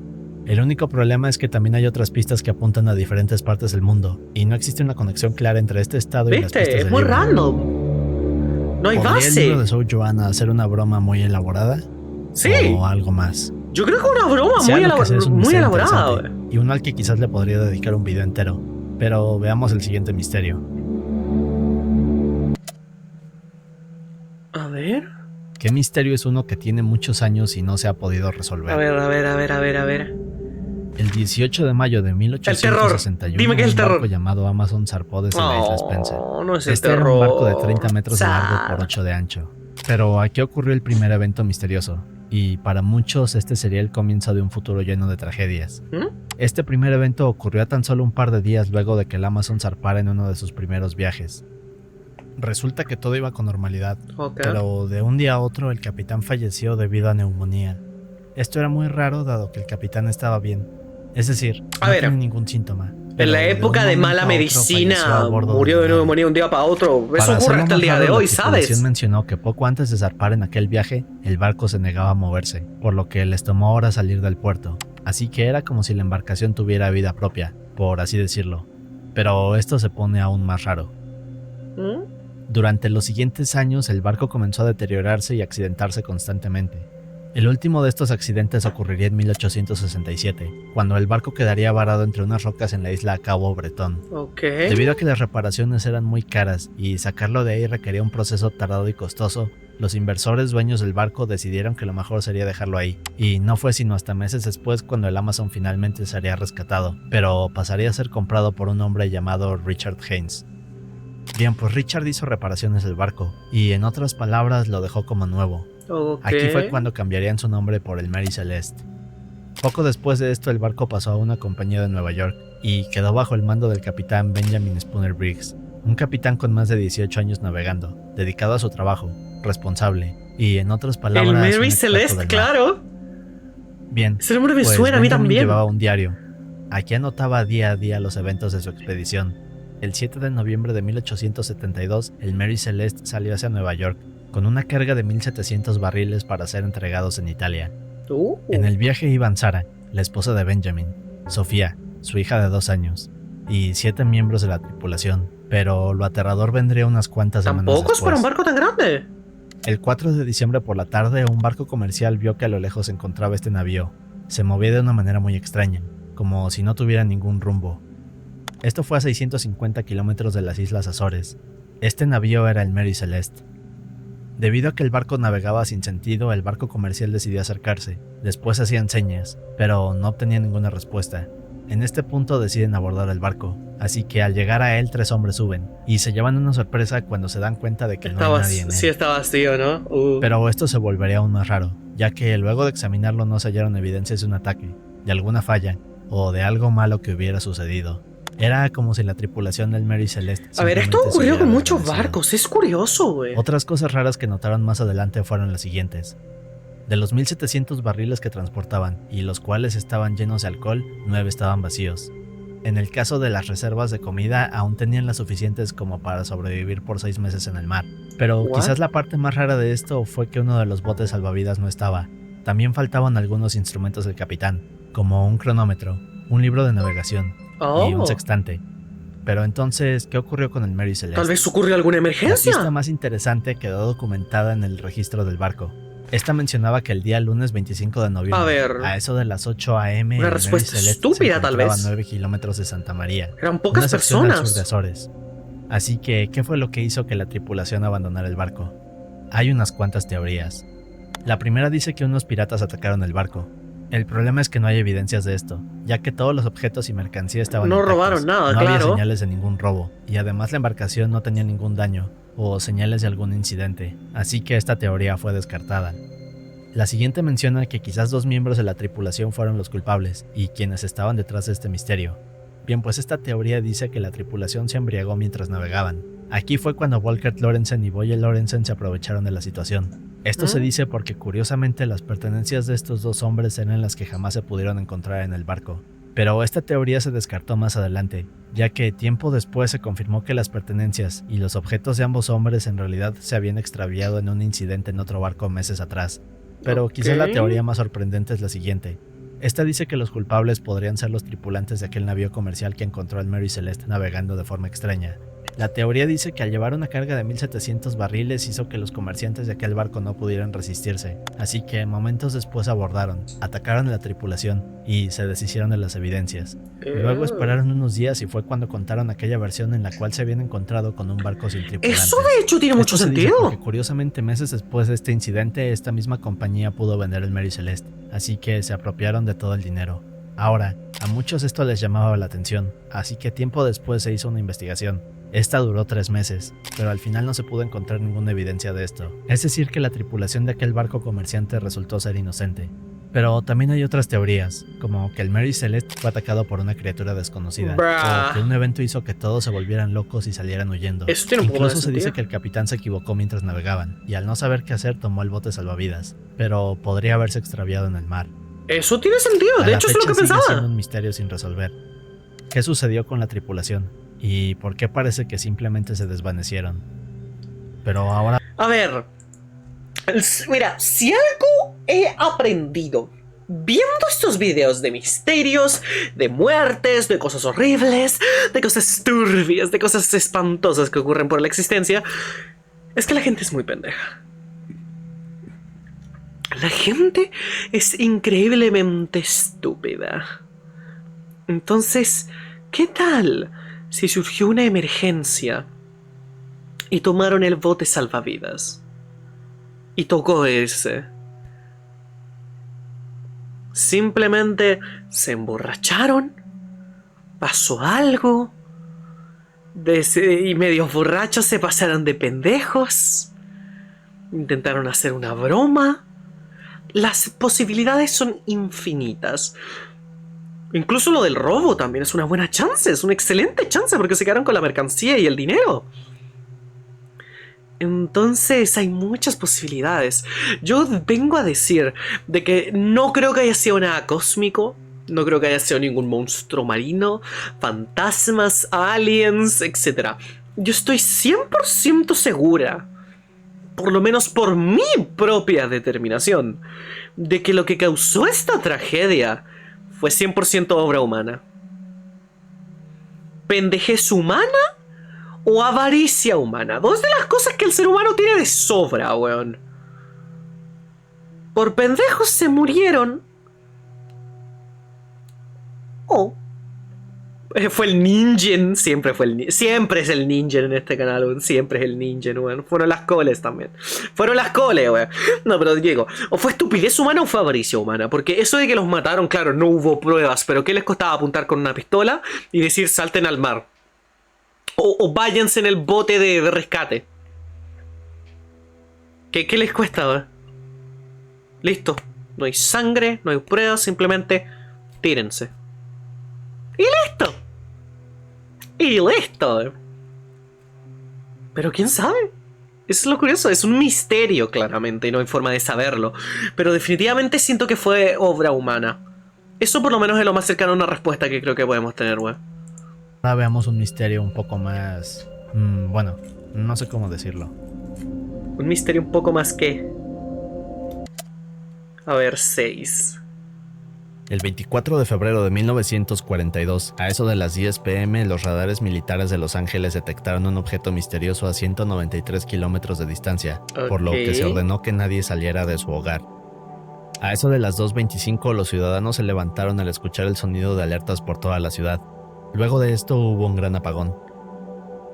El único problema es que también hay otras pistas que apuntan a diferentes partes del mundo, y no existe una conexión clara entre este estado y las pistas ¿Viste? del Es muy libro. random. No hay ¿Podría el base. libro de Zhou Joanna hacer una broma muy elaborada? Sí. ¿O algo más? Yo creo que una broma Sea muy, lo que sea, es un muy misterio elaborada. interesante, y uno al que quizás le podría dedicar un video entero. Pero veamos el siguiente misterio. A ver. ¿Qué misterio es uno que tiene muchos años y no se ha podido resolver? A ver. El 18 de mayo de 1861, Dime que es el un terror. barco llamado Amazon zarpó desde la isla Spencer. No es el Este terror. era un barco de 30 metros de largo por 8 de ancho. Pero aquí ocurrió el primer evento misterioso, y para muchos este sería el comienzo de un futuro lleno de tragedias. ¿Mm? Este primer evento ocurrió a tan solo un par de días luego de que el Amazon zarpara en uno de sus primeros viajes. Resulta que todo iba con normalidad, Ok. pero de un día a otro el capitán falleció debido a neumonía. Esto era muy raro dado que el capitán estaba bien, es decir, A no ver, tenía ningún síntoma. En pero la época un de momento mala a otro medicina falleció a bordo murió de del avión. neumonía un día para otro. Eso Para ocurre hacerlo hasta el más día de raro, hoy, la tripulación ¿sabes? mencionó que poco antes de zarpar en aquel viaje, el barco se negaba a moverse, por lo que les tomó horas salir del puerto, así que era como si la embarcación tuviera vida propia, por así decirlo. Pero esto se pone aún más raro. ¿Mm? Durante los siguientes años el barco comenzó a deteriorarse y accidentarse constantemente. El último de estos accidentes ocurriría en 1867, cuando el barco quedaría varado entre unas rocas en la isla Cabo Bretón. Ok. Debido a que las reparaciones eran muy caras y sacarlo de ahí requería un proceso tardado y costoso, los inversores dueños del barco decidieron que lo mejor sería dejarlo ahí, y no fue sino hasta meses después cuando el Amazon finalmente sería rescatado, pero pasaría a ser comprado por un hombre llamado Richard Haynes. Bien, pues Richard hizo reparaciones del barco, y en otras palabras lo dejó como nuevo. Ok. Aquí fue cuando cambiarían su nombre por el Mary Celeste. Poco después de esto el barco pasó a una compañía de Nueva York y quedó bajo el mando del capitán Benjamin Spooner Briggs, un capitán con más de 18 años navegando, dedicado a su trabajo, responsable y, en otras palabras, El un Mary experto Celeste, del mar. claro. Bien, Ese nombre me pues suena a mí Benjamin también. llevaba un diario. Aquí anotaba día a día los eventos de su expedición, El 7 de noviembre de 1872, el Mary Celeste salió hacia Nueva York con una carga de 1,700 barriles para ser entregados en Italia. En el viaje iban Sara, la esposa de Benjamin, Sofía, su hija de 2 años, y 7 miembros de la tripulación, pero lo aterrador vendría unas cuantas semanas después. ¿Tampoco es para un barco tan grande? El 4 de diciembre por la tarde, un barco comercial vio que a lo lejos se encontraba este navío. Se movía de una manera muy extraña, como si no tuviera ningún rumbo. Esto fue a 650 kilómetros de las Islas Azores. Este navío era el Mary Celeste. Debido a que el barco navegaba sin sentido, el barco comercial decidió acercarse. Después hacían señas, pero no obtenían ninguna respuesta. En este punto deciden abordar el barco, así que al llegar a él 3 hombres suben, y se llevan una sorpresa cuando se dan cuenta de que no hay nadie en él. Sí, está vacío, ¿no? Pero esto se volvería aún más raro, ya que luego de examinarlo no se hallaron evidencias de un ataque, de alguna falla, o de algo malo que hubiera sucedido. Era como si la tripulación del Mary Celeste... A ver, esto ocurrió con muchos barcos, es curioso, güey. Otras cosas raras que notaron más adelante fueron las siguientes. De los 1,700 barriles que transportaban, y los cuales estaban llenos de alcohol, 9 estaban vacíos. En el caso de las reservas de comida, aún tenían las suficientes como para sobrevivir por 6 meses en el mar. Pero quizás la parte más rara de esto fue que uno de los botes salvavidas no estaba. También faltaban algunos instrumentos del capitán, como un cronómetro, un libro de navegación y un sextante. Pero entonces, ¿qué ocurrió con el Mary Celeste? Tal vez ocurrió alguna emergencia. La pista más interesante quedó documentada en el registro del barco. Esta mencionaba que el día lunes 25 de noviembre, a eso de las 8 a.m., una respuesta estúpida, tal vez. A 9 kilómetros de Santa María. Eran pocas personas. Al sur de Azores. Así que, ¿qué fue lo que hizo que la tripulación abandonara el barco? Hay unas cuantas teorías. La primera dice que unos piratas atacaron el barco. El problema es que no hay evidencias de esto, ya que todos los objetos y mercancía estaban intactos. Robaron nada, no claro. había señales de ningún robo, y además la embarcación no tenía ningún daño o señales de algún incidente, así que esta teoría fue descartada. La siguiente menciona que quizás 2 miembros de la tripulación fueron los culpables y quienes estaban detrás de este misterio. Bien, pues esta teoría dice que la tripulación se embriagó mientras navegaban. Aquí fue cuando Volkert Lorentzen y Boye Lorentzen se aprovecharon de la situación. Esto se dice porque curiosamente las pertenencias de estos 2 hombres eran las que jamás se pudieron encontrar en el barco. Pero esta teoría se descartó más adelante, ya que tiempo después se confirmó que las pertenencias y los objetos de ambos hombres en realidad se habían extraviado en un incidente en otro barco meses atrás. Pero quizás la teoría más sorprendente es la siguiente. Esta dice que los culpables podrían ser los tripulantes de aquel navío comercial que encontró al Mary Celeste navegando de forma extraña. La teoría dice que al llevar una carga de 1,700 barriles hizo que los comerciantes de aquel barco no pudieran resistirse, así que momentos después abordaron, atacaron a la tripulación y se deshicieron de las evidencias. Luego esperaron unos días y fue cuando contaron aquella versión en la cual se habían encontrado con un barco sin tripulantes. Eso de hecho tiene mucho sentido. Porque curiosamente meses después de este incidente, esta misma compañía pudo vender el Mary Celeste, así que se apropiaron de todo el dinero. Ahora, a muchos esto les llamaba la atención, así que tiempo después se hizo una investigación. Esta duró 3 meses, pero al final no se pudo encontrar ninguna evidencia de esto. Es decir, que la tripulación de aquel barco comerciante resultó ser inocente. Pero también hay otras teorías, como que el Mary Celeste fue atacado por una criatura desconocida, o que un evento hizo que todos se volvieran locos y salieran huyendo. Incluso se dice que el capitán se equivocó mientras navegaban, y al no saber qué hacer tomó el bote salvavidas, pero podría haberse extraviado en el mar. Eso tiene sentido, de hecho es lo que pensaba. Sigue siendo un misterio sin resolver. ¿Qué sucedió con la tripulación? ¿Y por qué parece que simplemente se desvanecieron? Pero ahora... A ver, mira, si algo he aprendido viendo estos videos de misterios, de muertes, de cosas horribles, de cosas turbias, de cosas espantosas que ocurren por la existencia, es que la gente es muy pendeja. La gente es increíblemente estúpida. Entonces, ¿qué tal si surgió una emergencia y tomaron el bote salvavidas? Y tocó ese. Simplemente se emborracharon, pasó algo, y medios borrachos se pasaron de pendejos, intentaron hacer una broma. Las posibilidades son infinitas. Incluso lo del robo también es una buena chance, es una excelente chance porque se quedaron con la mercancía y el dinero. Entonces hay muchas posibilidades. Yo vengo a decir de que no creo que haya sido nada cósmico, No creo que haya sido ningún monstruo marino, fantasmas, aliens, etc. Yo estoy 100% segura, por lo menos por mi propia determinación, de que lo que causó esta tragedia fue 100% obra humana. ¿Pendejez humana o avaricia humana? Dos de las cosas que el ser humano tiene de sobra, weón. Por pendejos se murieron. O fue el ninja, siempre es el ninja en este canal, weón. Siempre es el ninja, weón. Fueron las coles también. Fueron las coles, weón. No, pero Diego, o fue estupidez humana o fue avaricia humana. Porque eso de que los mataron, claro, no hubo pruebas. Pero ¿qué les costaba apuntar con una pistola y decir salten al mar? O váyanse en el bote de rescate. ¿Qué les cuesta, weón? Listo. No hay sangre, no hay pruebas, simplemente tírense. Y listo. Y listo. Pero quién sabe. Eso es lo curioso. Es un misterio, claramente, y no hay forma de saberlo. Pero definitivamente siento que fue obra humana. Eso por lo menos es lo más cercano a una respuesta que creo que podemos tener, weón. Ahora veamos un misterio un poco más... bueno, no sé cómo decirlo. Un misterio un poco más que... A ver, 6. El 24 de febrero de 1942, a eso de las 10 p.m., los radares militares de Los Ángeles detectaron un objeto misterioso a 193 kilómetros de distancia, por lo que se ordenó que nadie saliera de su hogar. A eso de las 2:25, los ciudadanos se levantaron al escuchar el sonido de alertas por toda la ciudad. Luego de esto hubo un gran apagón.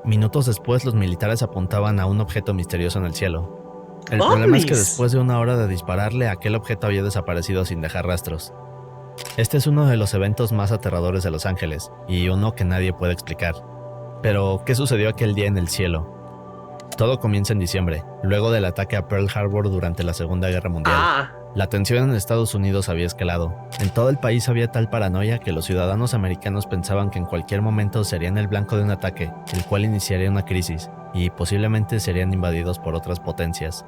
Minutos después, los militares apuntaban a un objeto misterioso en el cielo. El problema es que después de una hora de dispararle, aquel objeto había desaparecido sin dejar rastros. Este es uno de los eventos más aterradores de Los Ángeles, y uno que nadie puede explicar. Pero, ¿qué sucedió aquel día en el cielo? Todo comienza en diciembre, luego del ataque a Pearl Harbor durante la Segunda Guerra Mundial. La tensión en Estados Unidos había escalado. En todo el país había tal paranoia que los ciudadanos americanos pensaban que en cualquier momento serían el blanco de un ataque, el cual iniciaría una crisis, y posiblemente serían invadidos por otras potencias.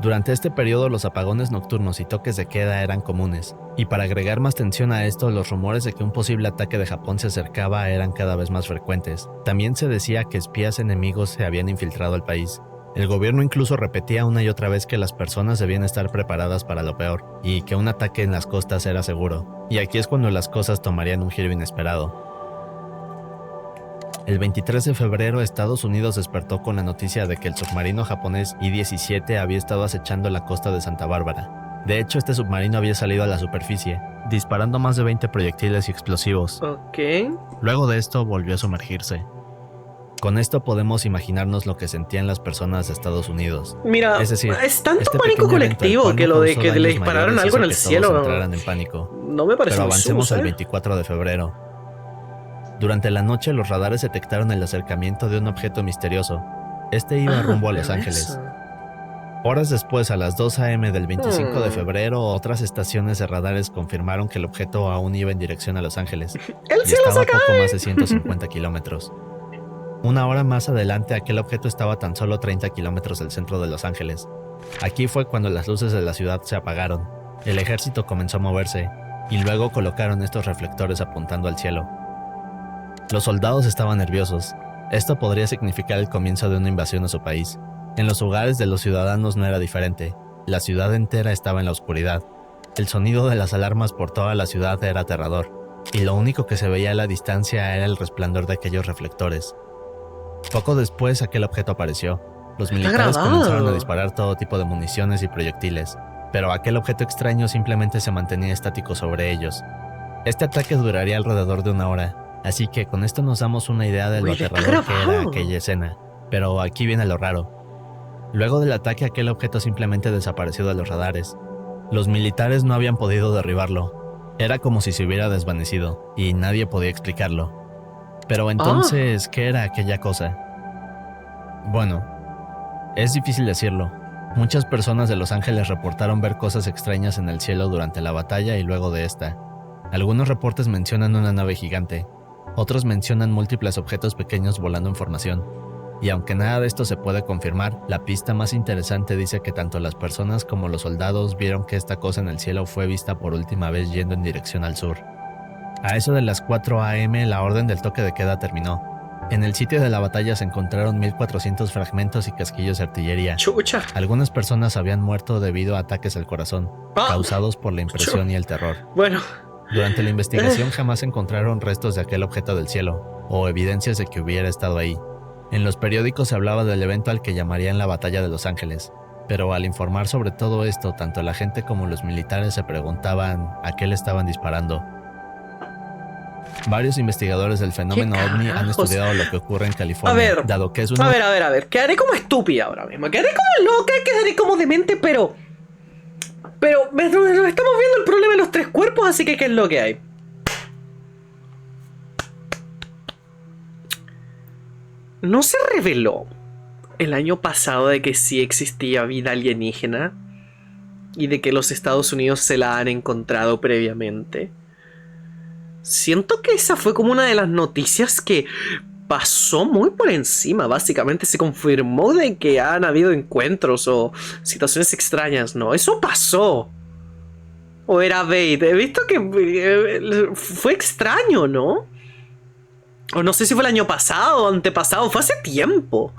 Durante este periodo los apagones nocturnos y toques de queda eran comunes, y para agregar más tensión a esto, los rumores de que un posible ataque de Japón se acercaba eran cada vez más frecuentes. También se decía que espías enemigos se habían infiltrado al país. El gobierno incluso repetía una y otra vez que las personas debían estar preparadas para lo peor, y que un ataque en las costas era seguro. Y aquí es cuando las cosas tomarían un giro inesperado. El 23 de febrero, Estados Unidos despertó con la noticia de que el submarino japonés I-17 había estado acechando la costa de Santa Bárbara. De hecho, este submarino había salido a la superficie, disparando más de 20 proyectiles y explosivos. Luego de esto, volvió a sumergirse. Con esto podemos imaginarnos lo que sentían las personas de Estados Unidos. Mira, es decir, es tanto pánico colectivo que lo de que le dispararon algo en el cielo. Todos entraran en pánico. No me parece. Pero avancemos al 24 de febrero. Durante la noche, los radares detectaron el acercamiento de un objeto misterioso. Este iba rumbo a Los Ángeles. Horas después, a las 2 a.m. del 25 de febrero, otras estaciones de radares confirmaron que el objeto aún iba en dirección a Los Ángeles. Y estaba a poco más de 150 kilómetros. Una hora más adelante, aquel objeto estaba a tan solo 30 kilómetros del centro de Los Ángeles. Aquí fue cuando las luces de la ciudad se apagaron. El ejército comenzó a moverse, y luego colocaron estos reflectores apuntando al cielo. Los soldados estaban nerviosos. Esto podría significar el comienzo de una invasión a su país. En los hogares de los ciudadanos no era diferente. La ciudad entera estaba en la oscuridad. El sonido de las alarmas por toda la ciudad era aterrador, y lo único que se veía a la distancia era el resplandor de aquellos reflectores. Poco después, aquel objeto apareció. Los militares comenzaron a disparar todo tipo de municiones y proyectiles, pero aquel objeto extraño simplemente se mantenía estático sobre ellos. Este ataque duraría alrededor de una hora. Así que con esto nos damos una idea de lo aterrador que era aquella escena. Pero aquí viene lo raro. Luego del ataque, aquel objeto simplemente desapareció de los radares. Los militares no habían podido derribarlo. Era como si se hubiera desvanecido, y nadie podía explicarlo. Pero entonces, ¿qué era aquella cosa? Bueno, es difícil decirlo. Muchas personas de Los Ángeles reportaron ver cosas extrañas en el cielo durante la batalla y luego de esta. Algunos reportes mencionan una nave gigante. Otros mencionan múltiples objetos pequeños volando en formación. Y aunque nada de esto se puede confirmar, la pista más interesante dice que tanto las personas como los soldados vieron que esta cosa en el cielo fue vista por última vez yendo en dirección al sur. A eso de las 4 a.m. la orden del toque de queda terminó. En el sitio de la batalla se encontraron 1400 fragmentos y casquillos de artillería. Chucha. Algunas personas habían muerto debido a ataques al corazón, causados por la impresión y el terror. Bueno. Durante la investigación jamás encontraron restos de aquel objeto del cielo, o evidencias de que hubiera estado ahí. En los periódicos se hablaba del evento al que llamarían la Batalla de Los Ángeles, pero al informar sobre todo esto, tanto la gente como los militares se preguntaban a qué le estaban disparando. Varios investigadores del fenómeno ovni han estudiado lo que ocurre en California, dado que es una... A ver, quedaré como estúpida ahora mismo, quedaré como loca, quedaré como demente, pero nos estamos viendo el problema de los tres cuerpos, así que ¿qué es lo que hay? ¿No se reveló el año pasado de que sí existía vida alienígena y de que los Estados Unidos se la han encontrado previamente? Siento que esa fue como una de las noticias que pasó muy por encima. Básicamente se confirmó de que han habido encuentros o situaciones extrañas. No, eso pasó. O era bait. He visto que fue extraño, ¿no? O no sé si fue el año pasado o antepasado. Fue hace tiempo.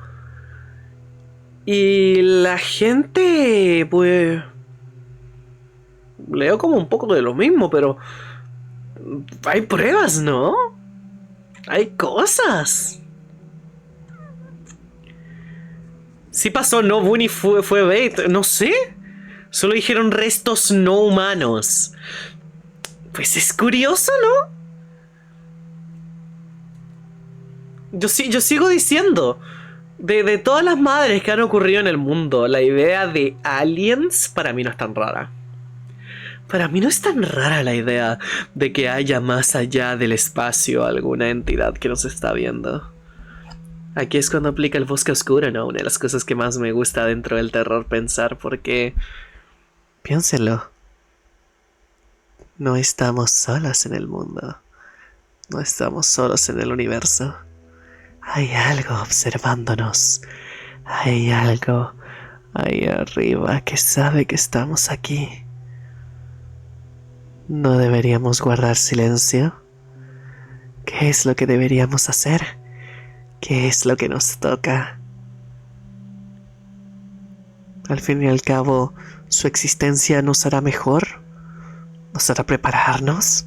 Y la gente, pues... leo como un poco de lo mismo, pero... hay pruebas, ¿no? Hay cosas. Sí pasó, no, Bunny fue bait, no sé. Solo dijeron restos no humanos. Pues es curioso, ¿no? Yo sigo diciendo, de todas las madres que han ocurrido en el mundo, la idea de aliens para mí no es tan rara. Para mí no es tan rara la idea de que haya más allá del espacio alguna entidad que nos está viendo. Aquí es cuando aplica el bosque oscuro, ¿no? Una de las cosas que más me gusta dentro del terror pensar, porque... piénsenlo. No estamos solos en el mundo. No estamos solos en el universo. Hay algo observándonos. Hay algo ahí arriba que sabe que estamos aquí. ¿No deberíamos guardar silencio? ¿Qué es lo que deberíamos hacer? ¿Qué es lo que nos toca? Al fin y al cabo, ¿su existencia nos hará mejor? ¿Nos hará prepararnos?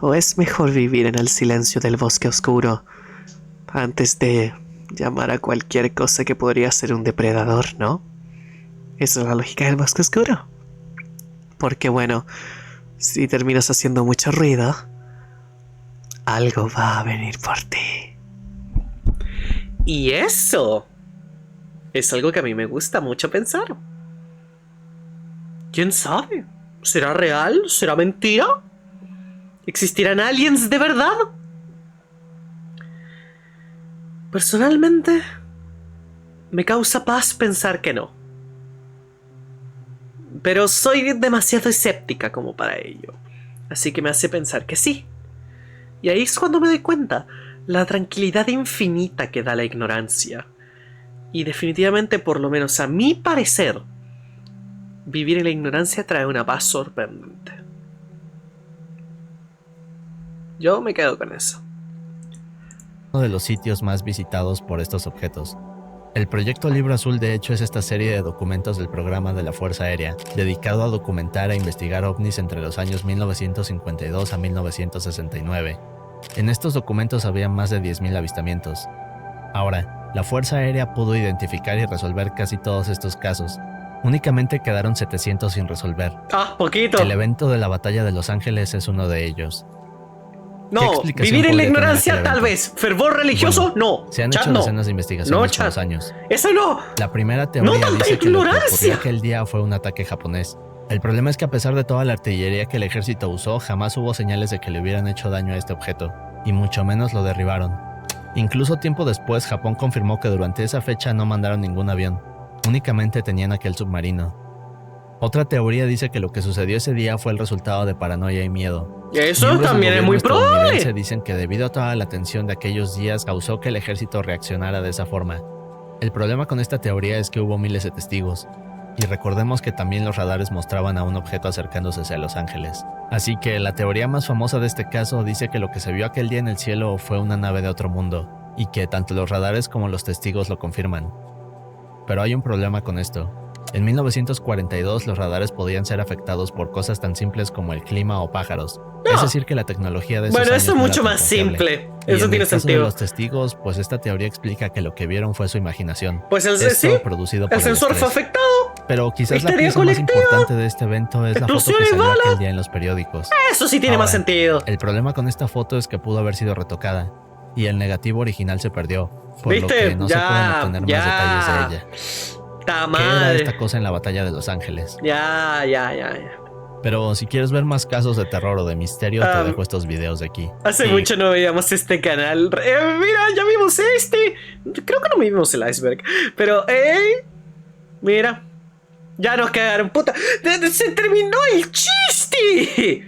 ¿O es mejor vivir en el silencio del bosque oscuro antes de llamar a cualquier cosa que podría ser un depredador, no? Esa es la lógica del bosque oscuro. Porque bueno... si terminas haciendo mucho ruido, algo va a venir por ti. Y eso es algo que a mí me gusta mucho pensar. ¿Quién sabe? ¿Será real? ¿Será mentira? ¿Existirán aliens de verdad? Personalmente, me causa paz pensar que no. Pero soy demasiado escéptica como para ello. Así que me hace pensar que sí. Y ahí es cuando me doy cuenta la tranquilidad infinita que da la ignorancia. Y definitivamente, por lo menos a mi parecer, vivir en la ignorancia trae una paz sorprendente. Yo me quedo con eso. Uno de los sitios más visitados por estos objetos. El proyecto Libro Azul de hecho es esta serie de documentos del programa de la Fuerza Aérea, dedicado a documentar e investigar ovnis entre los años 1952 a 1969. En estos documentos había más de 10.000 avistamientos. Ahora, la Fuerza Aérea pudo identificar y resolver casi todos estos casos. Únicamente quedaron 700 sin resolver. Poquito. El evento de la Batalla de Los Ángeles es uno de ellos. No, vivir en la ignorancia tal vez. Fervor religioso, bueno, no. Se han hecho decenas de investigaciones por los años. Eso no. La primera teoría dice que lo que ocurrió aquel día fue un ataque japonés. El problema es que a pesar de toda la artillería que el ejército usó, jamás hubo señales de que le hubieran hecho daño a este objeto, y mucho menos lo derribaron. Incluso tiempo después, Japón confirmó que durante esa fecha no mandaron ningún avión, únicamente tenían aquel submarino. Otra teoría dice que lo que sucedió ese día fue el resultado de paranoia y miedo. Eso también es muy probable. Dicen que debido a toda la tensión de aquellos días causó que el ejército reaccionara de esa forma. El problema con esta teoría es que hubo miles de testigos. Y recordemos que también los radares mostraban a un objeto acercándose hacia Los Ángeles. Así que la teoría más famosa de este caso dice que lo que se vio aquel día en el cielo fue una nave de otro mundo, y que tanto los radares como los testigos lo confirman. Pero hay un problema con esto. En 1942 los radares podían ser afectados por cosas tan simples como el clima o pájaros. No. Es decir, que la tecnología de esos Bueno, años eso es no era mucho tan más confiable. simple. Y Eso en tiene el caso de sentido. los testigos, pues esta teoría explica que lo que vieron fue su imaginación. Pues el, Esto sí, producido por el sensor fue estrés. afectado. Pero quizás la Histeria pieza más colectiva. importante de este evento es la foto que Explosiones, salió balas. aquel día en los periódicos. Eso sí tiene Ahora, más sentido. El problema con esta foto es que pudo haber sido retocada, y el negativo original se perdió, por lo ¿Viste? que no se pueden obtener más detalles de ella. Ta ¿Qué era madre. esta cosa en la batalla de Los Ángeles? Ya. Pero si quieres ver más casos de terror o de misterio, te dejo estos videos de aquí. Hace Y mucho no veíamos este canal. Mira, ya vimos este. Creo que no vimos el iceberg. Pero, mira. Ya nos cagaron, puta. Se terminó el chiste.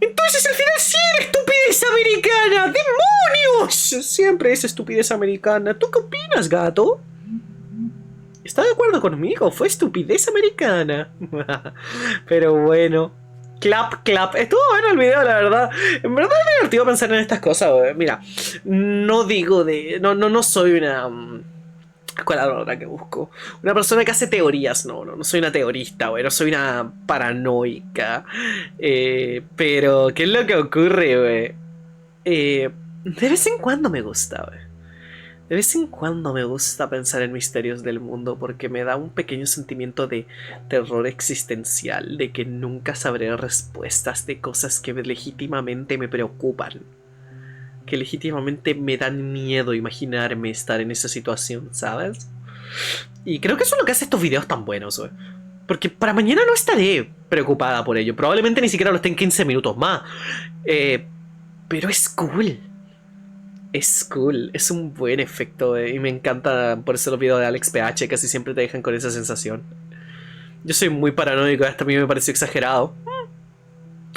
Entonces al final sí era estupidez americana. ¡Demonios! Siempre es estupidez americana. ¿Tú qué opinas, gato? ¿Está de acuerdo conmigo? Fue estupidez americana. Pero bueno. Clap, clap. Estuvo bueno el video, la verdad. En verdad es divertido pensar en estas cosas, güey. Mira, no digo de... No soy una... ¿Cuál es la palabra que busco? Una persona que hace teorías. No soy una teorista, güey. No soy una paranoica. Pero, ¿qué es lo que ocurre, güey? De vez en cuando me gusta, güey. De vez en cuando me gusta pensar en misterios del mundo porque me da un pequeño sentimiento de terror existencial, de que nunca sabré respuestas de cosas que legítimamente me preocupan, que legítimamente me dan miedo imaginarme estar en esa situación, ¿sabes? Y creo que eso es lo que hace estos videos tan buenos, güey. Porque para mañana no estaré preocupada por ello, probablemente ni siquiera lo esté en 15 minutos más. Pero es cool. Es cool, es un buen efecto, y me encanta. Por eso los videos de Alex PH casi siempre te dejan con esa sensación. Yo soy muy paranoico, hasta a mí me pareció exagerado.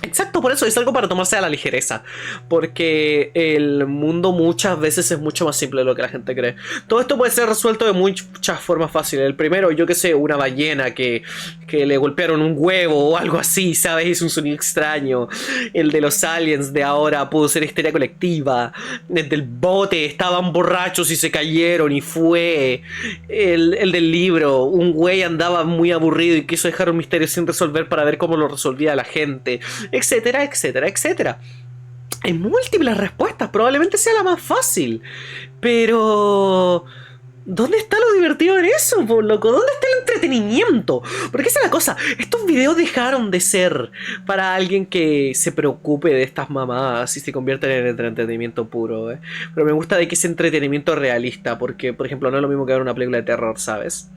Exacto, por eso es algo para tomarse a la ligereza. Porque el mundo muchas veces es mucho más simple de lo que la gente cree. Todo esto puede ser resuelto de muchas formas fáciles. El primero, yo que sé, una ballena que le golpearon un huevo o algo así, ¿sabes? Es un sonido extraño. El de los aliens de ahora pudo ser histeria colectiva. El del bote, estaban borrachos y se cayeron y fue. El del libro, un güey andaba muy aburrido y quiso dejar un misterio sin resolver para ver cómo lo resolvía la gente, etcétera, etcétera, etcétera. Hay múltiples respuestas, probablemente sea la más fácil, pero ¿dónde está lo divertido en eso, por loco? ¿Dónde está el entretenimiento? Porque esa es la cosa, estos videos dejaron de ser para alguien que se preocupe de estas mamadas y se convierten en entretenimiento puro, ¿eh? Pero me gusta de que ese entretenimiento realista, porque, por ejemplo, no es lo mismo que ver una película de terror, ¿sabes?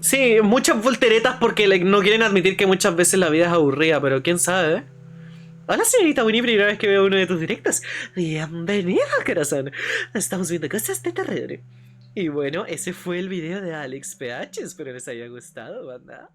Sí, muchas volteretas porque no quieren admitir que muchas veces la vida es aburrida, pero quién sabe, ¿eh? Hola señorita Winnie, primera vez que veo uno de tus directos. Bienvenida, corazón. Estamos viendo cosas de terror. Y bueno, ese fue el video de Alex PH. Espero les haya gustado, banda.